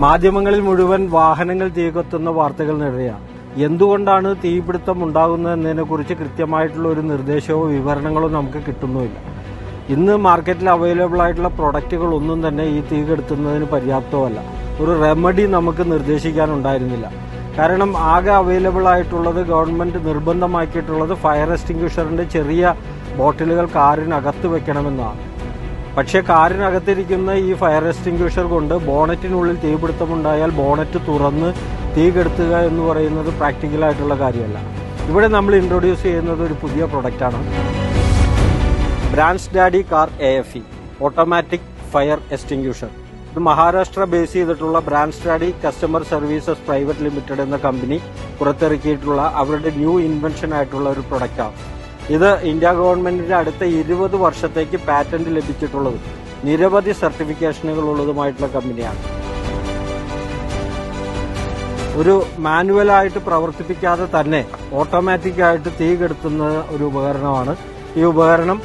മാധ്യമങ്ങളിൽ മുഴുവൻ വാഹനങ്ങൾ തീകത്തുന്ന വാർത്തകൾ നിറയാണ്. എന്തുകൊണ്ടാണ് തീപിടുത്തം ഉണ്ടാകുന്നതെന്നതിനെക്കുറിച്ച് കൃത്യമായിട്ടുള്ള ഒരു നിർദ്ദേശമോ വിവരണങ്ങളോ നമുക്ക് കിട്ടുന്നുമില്ല. ഇന്ന് മാർക്കറ്റിൽ അവൈലബിൾ ആയിട്ടുള്ള പ്രൊഡക്റ്റുകൾ ഒന്നും തന്നെ ഈ തീ കെടുത്തുന്നതിന് പര്യാപ്തമല്ല. ഒരു റെമഡി നമുക്ക് നിർദ്ദേശിക്കാനുണ്ടായിരുന്നില്ല. കാരണം ആകെ അവൈലബിൾ ആയിട്ടുള്ളത് ഗവൺമെന്റ് നിർബന്ധമാക്കിയിട്ടുള്ളത് ഫയർ എക്സ്റ്റിംഗ്വിഷറിന്റെ ചെറിയ ബോട്ടിലുകൾ കാറിനകത്ത് വെക്കണമെന്നാണ്. പക്ഷേ കാറിനകത്തിരിക്കുന്ന ഈ ഫയർ എക്സ്റ്റിംഗ്വിഷർ കൊണ്ട് ബോണറ്റിനുള്ളിൽ തീപിടുത്തമുണ്ടായാൽ ബോണറ്റ് തുറന്ന് തീ കെടുത്തുക എന്ന് പറയുന്നത് പ്രാക്ടിക്കലായിട്ടുള്ള കാര്യമല്ല. ഇവിടെ നമ്മൾ ഇൻട്രൊഡ്യൂസ് ചെയ്യുന്നത് ഒരു പുതിയ പ്രൊഡക്റ്റാണ്. Brand daddy car AFE automatic fire extinguisher. ഇത് മഹാരാഷ്ട്ര ബേസ് ചെയ്തിട്ടുള്ള brand daddy customer services private limited എന്ന കമ്പനി പുറത്തിറക്കിയിട്ടുള്ള അവരുടെ ന്യൂ ഇൻവെൻഷൻ ആയിട്ടുള്ള ഒരു പ്രൊഡക്റ്റാണ്. ഇത് ഇന്ത്യ ഗവൺമെന്റിന്റെ അടുത്ത 20 വർഷത്തേക്ക് പാറ്റന്റ് ലഭിച്ചിട്ടുള്ളതും നിരവധി സർട്ടിഫിക്കേഷനുകൾ ഉള്ളതുമായിട്ടുള്ള കമ്പനിയാണ്. ഒരു മാനുവലായിട്ട് പ്രവർത്തിപ്പിക്കാതെ തന്നെ ഓട്ടോമാറ്റിക് ആയിട്ട് തീ കെടുത്തുന്ന ഒരു ഉപകരണമാണ്. ഈ ഉപകരണം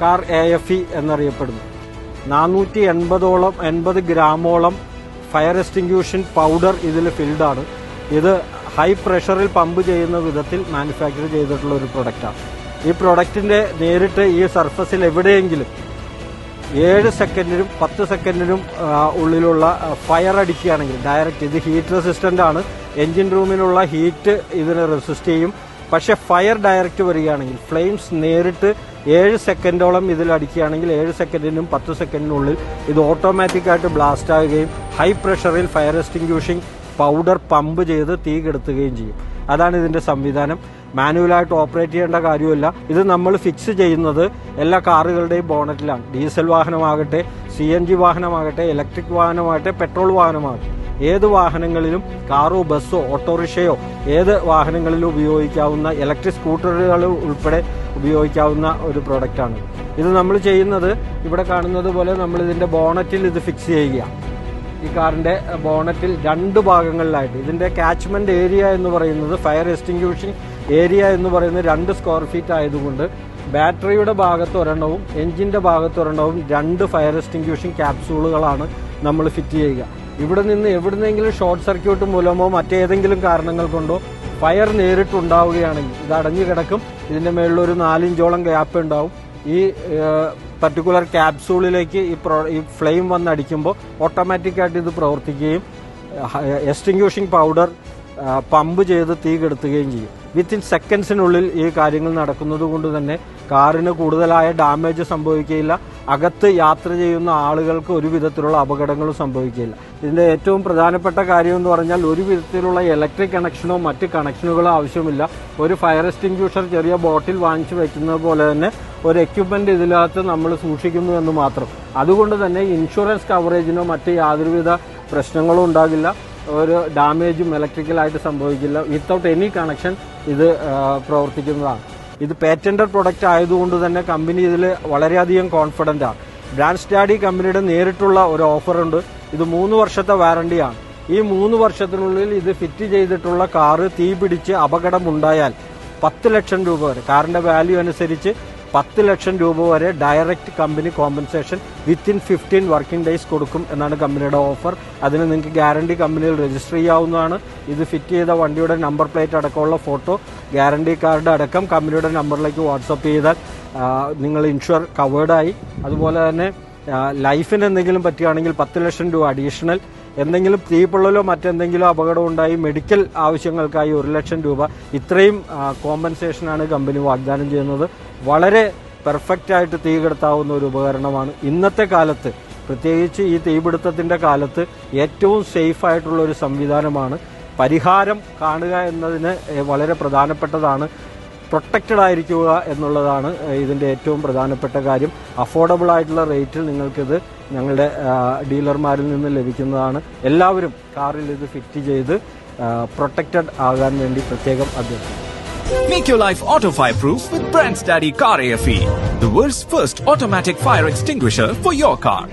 കാർ AFE എന്നറിയപ്പെടുന്നു. 480 ഗ്രാമോളം ഫയർ എക്സ്റ്റിംഗ്വിഷൻ പൗഡർ ഇതിൽ ഫിൽഡാണ്. ഇത് ഹൈ പ്രഷറിൽ പമ്പ് ചെയ്യുന്ന വിധത്തിൽ മാനുഫാക്ചർ ചെയ്തിട്ടുള്ള ഒരു പ്രൊഡക്റ്റാണ്. ഈ പ്രൊഡക്റ്റിന്റെ നേരിട്ട് ഈ സർഫസിൽ എവിടെയെങ്കിലും 7 സെക്കൻഡിനും 10 സെക്കൻഡിനും ഉള്ളിലുള്ള ഫയർ അടിക്കുകയാണെങ്കിൽ ഡയറക്റ്റ്, ഇത് ഹീറ്റ് റെസിസ്റ്റന്റ് ആണ്. എഞ്ചിൻ റൂമിലുള്ള ഹീറ്റ് ഇതിനെ റെസിസ്റ്റ് ചെയ്യും. പക്ഷെ ഫയർ ഡയറക്റ്റ് വരികയാണെങ്കിൽ, ഫ്ലെയിംസ് നേരിട്ട് 7 സെക്കൻഡോളം ഇതിൽ അടിക്കുകയാണെങ്കിൽ 7 സെക്കൻഡിനും 10 സെക്കൻഡിനുള്ളിൽ ഇത് ഓട്ടോമാറ്റിക്കായിട്ട് ബ്ലാസ്റ്റ് ആവുകയും ഹൈ പ്രഷറിൽ ഫയർ എക്സ്റ്റിംഗ്വിഷിംഗ് പൗഡർ പമ്പ് ചെയ്ത് തീ കെടുത്തുകയും ചെയ്യും. അതാണ് ഇതിന്റെ സംവിധാനം. മാനുവലായിട്ട് ഓപ്പറേറ്റ് ചെയ്യേണ്ട കാര്യമില്ല. ഇത് നമ്മൾ ഫിക്സ് ചെയ്യുന്നത് എല്ലാ കാറുകളുടെയും ബോണറ്റിലാണ്. ഡീസൽ വാഹനമാകട്ടെ, CNG വാഹനമാകട്ടെ, ഇലക്ട്രിക് വാഹനമാകട്ടെ, പെട്രോൾ വാഹനമാകട്ടെ, ഏത് വാഹനങ്ങളിലും കാറോ ബസ്സോ ഓട്ടോറിക്ഷയോ ഏത് വാഹനങ്ങളിലും ഉപയോഗിക്കാവുന്ന, ഇലക്ട്രിക് സ്കൂട്ടറുകൾ ഉൾപ്പെടെ ഉപയോഗിക്കാവുന്ന ഒരു പ്രൊഡക്റ്റാണ്. ഇത് നമ്മൾ ചെയ്യുന്നത് ഇവിടെ കാണുന്നത് പോലെ നമ്മൾ ഇതിന്റെ ബോണറ്റിൽ ഇത് ഫിക്സ് ചെയ്യുകയാണ്. ഈ കാറിന്റെ ബോണറ്റിൽ 2 ഭാഗങ്ങളിലായിട്ട്. ഇതിന്റെ കാച്ച്മെന്റ് ഏരിയ എന്ന് പറയുന്നത്, ഫയർ എക്സ്റ്റിംഗ്വിഷിംഗ് ഏരിയ എന്ന് പറയുന്നത് 2 സ്ക്വയർ ഫീറ്റ് ആയതുകൊണ്ട് ബാറ്ററിയുടെ ഭാഗത്ത് ഒരെണ്ണവും എഞ്ചിന്റെ ഭാഗത്ത് ഒരെണ്ണവും 2 ഫയർ എക്സ്റ്റിംഗ്വിഷിംഗ് ക്യാപ്സൂളുകളാണ് നമ്മൾ ഫിറ്റ് ചെയ്യുക. ഇവിടെ നിന്ന് എവിടുന്നെങ്കിലും ഷോർട്ട് സർക്യൂട്ട് മൂലമോ മറ്റേതെങ്കിലും കാരണങ്ങൾ കൊണ്ടോ ഫയർ നേരിട്ടുണ്ടാവുകയാണെങ്കിൽ ഇത് അടഞ്ഞു കിടക്കും. ഇതിന്റെ മേളിൽ ഒരു 4 ഇഞ്ചോളം ഗ്യാപ്പ് ഉണ്ടാവും. ഈ പർട്ടിക്കുലർ ക്യാപ്സൂളിലേക്ക് ഈ ഫ്ലെയിം വന്നടിക്കുമ്പോൾ ഓട്ടോമാറ്റിക്കായിട്ട് ഇത് പ്രവർത്തിക്കുകയും എക്സ്റ്റിംഗ്വിഷിംഗ് പൗഡർ പമ്പ് ചെയ്ത് തീ കെടുത്തുകയും ചെയ്യും. വിത്തിൻ സെക്കൻഡ്സിനുള്ളിൽ ഈ കാര്യങ്ങൾ നടക്കുന്നത് കൊണ്ട് തന്നെ കാറിന് കൂടുതലായ ഡാമേജ് സംഭവിക്കുകയില്ല. അകത്ത് യാത്ര ചെയ്യുന്ന ആളുകൾക്ക് ഒരു വിധത്തിലുള്ള അപകടങ്ങളും സംഭവിക്കുകയില്ല. ഇതിന്റെ ഏറ്റവും പ്രധാനപ്പെട്ട കാര്യം എന്ന് പറഞ്ഞാൽ ഒരു വിധത്തിലുള്ള ഇലക്ട്രിക് കണക്ഷനോ മറ്റ് കണക്ഷനുകളോ ആവശ്യമില്ല. ഒരു ഫയർ എക്സ്റ്റിംഗ്വിഷർ ചെറിയ ബോട്ടിൽ വാങ്ങിച്ചു വെക്കുന്നത് പോലെ തന്നെ ഒരു എക്യുപ്മെന്റ് ഇതിനകത്ത് നമ്മൾ സൂക്ഷിക്കുന്നു എന്ന് മാത്രം. അതുകൊണ്ട് തന്നെ ഇൻഷുറൻസ് കവറേജിനോ മറ്റ് യാതൊരുവിധ പ്രശ്നങ്ങളും ഉണ്ടാകില്ല. ഒരു ഡാമേജും ഇലക്ട്രിക്കലായിട്ട് സംഭവിക്കില്ല. വിത്തൗട്ട് എനി കണക്ഷൻ ഇത് പ്രവർത്തിക്കുന്നതാണ്. ഇത് പേറ്റന്റഡ് പ്രൊഡക്റ്റ് ആയതുകൊണ്ട് തന്നെ കമ്പനി ഇതിൽ വളരെയധികം കോൺഫിഡന്റ് ആണ്. ബ്രാൻഡ് ഡാഡി കമ്പനിയുടെ നേരിട്ടുള്ള ഒരു ഓഫറുണ്ട്. ഇത് 3 വർഷത്തെ വാറണ്ടിയാണ്. ഈ 3 വർഷത്തിനുള്ളിൽ ഇത് ഫിറ്റ് ചെയ്തിട്ടുള്ള കാറ് തീ പിടിച്ച് അപകടമുണ്ടായാൽ 10 ലക്ഷം രൂപ വരെ, കാറിന്റെ വാല്യൂ അനുസരിച്ച് 10 ലക്ഷം രൂപ വരെ direct company compensation within 15 working days കൊടുക്കും എന്നാണ് കമ്പനിയുടെ ഓഫർ. അതിന് നിങ്ങൾക്ക് ഗ്യാരണ്ടി കമ്പനിയിൽ രജിസ്റ്റർ ചെയ്യാവുന്നതാണ്. ഇത് ഫിറ്റ് ചെയ്ത വണ്ടിയുടെ നമ്പർ പ്ലേറ്റ് അടക്കമുള്ള ഫോട്ടോ, ഗ്യാരണ്ടി കാർഡ് അടക്കം കമ്പനിയുടെ നമ്പറിലേക്ക് വാട്സപ്പ് ചെയ്താൽ നിങ്ങൾ ഇൻഷുർ കവേർഡായി. അതുപോലെ തന്നെ ലൈഫിന് എന്തെങ്കിലും പറ്റുകയാണെങ്കിൽ 10 ലക്ഷം രൂപ അഡീഷണൽ. എന്തെങ്കിലും തീപ്പൊള്ളലോ മറ്റെന്തെങ്കിലും അപകടം ഉണ്ടായി മെഡിക്കൽ ആവശ്യങ്ങൾക്കായി 1 ലക്ഷം രൂപ. ഇത്രയും കോമ്പൻസേഷനാണ് കമ്പനി വാഗ്ദാനം ചെയ്യുന്നത്. വളരെ പെർഫെക്റ്റ് ആയിട്ട് തീ കെടുത്താവുന്ന ഒരു ഉപകരണമാണ്. ഇന്നത്തെ കാലത്ത്, പ്രത്യേകിച്ച് ഈ തീപിടുത്തത്തിന്റെ കാലത്ത് ഏറ്റവും സേഫ് ആയിട്ടുള്ള ഒരു സംവിധാനമാണ്. പരിഹാരം കാണുക എന്നതിന് വളരെ പ്രധാനപ്പെട്ടതാണ്. പ്രൊട്ടക്റ്റഡ് ആയിരിക്കുക എന്നുള്ളതാണ് ഇതിന്റെ ഏറ്റവും പ്രധാനപ്പെട്ട കാര്യം. അഫോർഡബിൾ ആയിട്ടുള്ള റേറ്റിൽ നിങ്ങൾക്കിത് ഞങ്ങളുടെ ഡീലർമാരിൽ നിന്ന് ലഭിക്കുന്നതാണ്. എല്ലാവരും കാറിൽ ഇത് ഫിറ്റ് ചെയ്ത് പ്രൊട്ടക്റ്റഡ് ആകാൻ വേണ്ടി പ്രത്യേകം അഭ്യർത്ഥിക്കുന്നു. Make your life auto fire proof with Brand Daddy Car AFE, the world's first automatic fire extinguisher for your car.